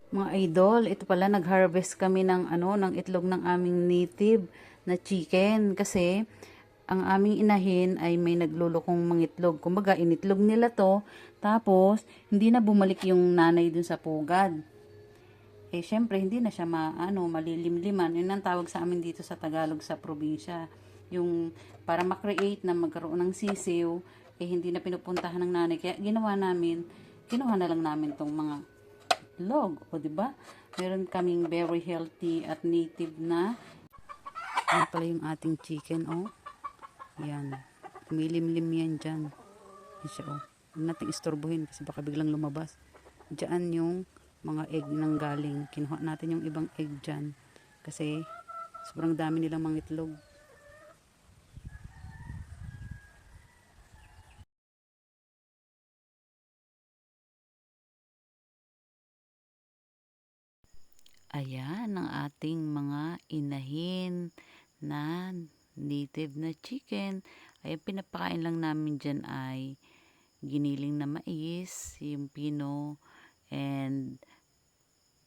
Mga idol, ito pala nag-harvest kami ng ng itlog ng aming native na chicken kasi ang aming inahin ay may naglulukong mangitlog. Kumbaga, initlog nila to, tapos hindi na bumalik yung nanay dun sa pugad. Eh, syempre, hindi na siya malilimliman. Yun ang tawag sa amin dito sa Tagalog sa probinsya. Yung para ma-create na magkaroon ng sisiw, eh hindi na pinupuntahan ng nanay. Kaya ginawa namin, kinuha na lang namin tong mga itlog. O, diba? Meron kaming very healthy at native na. Yan pala yung ating chicken, oh. Yan. Umilimlim yan dyan. Yan siya, oh. Huwag natin istorbohin kasi baka biglang lumabas. Diyan yung mga egg nang galing. Kinuha natin yung ibang egg dyan. Kasi sobrang dami nilang mga itlog. Ayan ang ating mga inahin na native na chicken. Ay pinapakain lang namin dyan ay giniling na mais, yung pino, and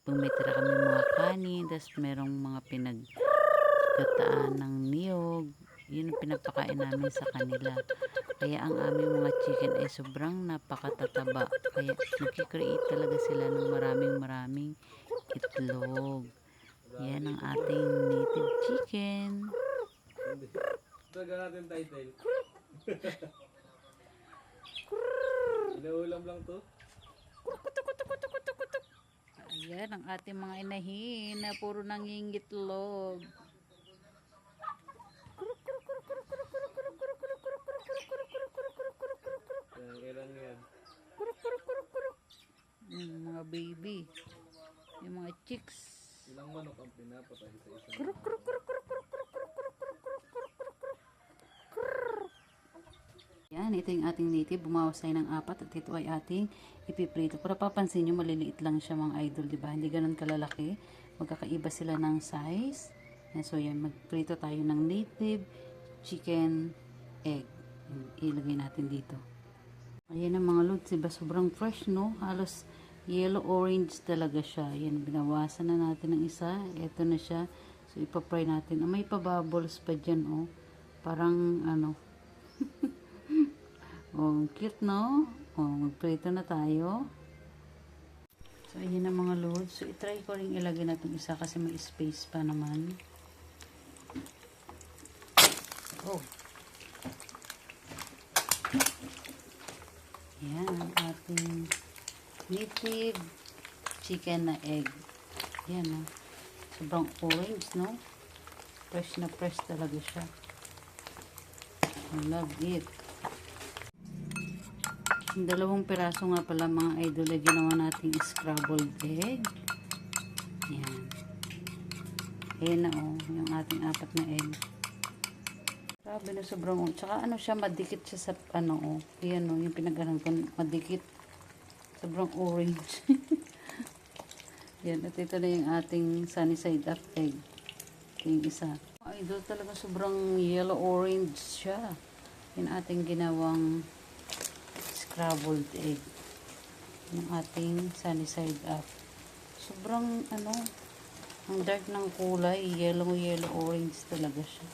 tumitira kami mga kanin, tapos merong mga pinagkataan ng niyog. Yun ang pinapakain namin sa kanila. Kaya ang aming mga chicken ay sobrang napakatataba. Kaya nagkikreate talaga sila ng maraming itlog. Yan ang ating native chicken. Taga natin title. Inaulam lang to. Ayan ang ating mga inahin na puro nangingitlog. Ilan yan? Yung mga baby. Yung mga chicks. Ilang manok ang pinapatay sa isang Kuruk, kuruk, kuruk, kuruk, kuruk, kuruk, kuruk, kuruk, kuruk, kuruk, kuruk, kuruk, kuruk. Yan, ito yung ating native. Bumawas tayo ng 4 at ito ay ating ipiprito. Para papansin nyo, maliliit lang siya mga idol, diba? Hindi ganun kalalaki. Magkakaiba sila ng size. Yan, so yan, magprito tayo ng native chicken egg. Yan, ilagay natin dito. Ayan ang mga lods, diba? Sobrang fresh, no? Halos yellow-orange talaga siya. Yan, binawasan na natin ng isa. Ito na siya. So, ipapry natin. May pa-bubbles pa dyan, oh. Parang, oh, cute, no? Oh, magprito na tayo. So, ayan ang mga lods. So, itry ko rin ilagay natin isa kasi may space pa naman. Oh. Yan ang ating native chicken na egg. Yan, no? Sobrang orange, no? Fresh na fresh talaga siya. I love it. Yung 2 piraso nga pala mga idol ay ginawa nating scrambled egg. Yan. Ayan na, oh. Yung ating 4 na egg. Grabe na sobrang, tsaka siya, madikit siya sa, oh. Ayan, oh, yung pinaganan ko, madikit. Sobrang orange. Yan, at ito na yung ating sunny side up egg. Ito yung isa. Idol talaga sobrang yellow-orange siya. Yung ating ginawang scrambled egg. Yung ating sunny side up. Sobrang, ang dark ng kulay. Yellow-orange talaga siya.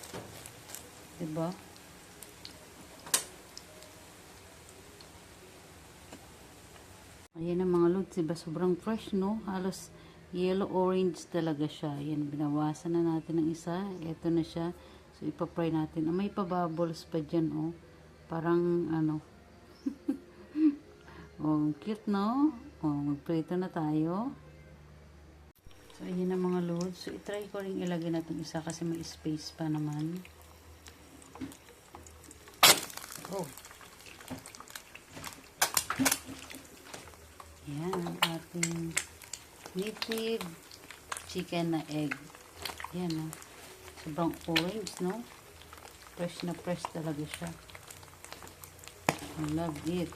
Diba? Ayan ang mga lods, diba? Sobrang fresh, no? Halos yellow-orange talaga siya. Ayan, binawasan na natin ng isa. Ito na siya. So, ipapry natin. May pa-bubbles pa dyan, oh. Parang, oh, cute, no? Oh, magprito na tayo. So, ayan ang mga lods. So, itry ko rin ilagay natin isa kasi may space pa naman. Oh. Yan ang ating native chicken na egg. Yan, oh. Sobrang orange, no? Fresh na fresh talaga siya. I love it.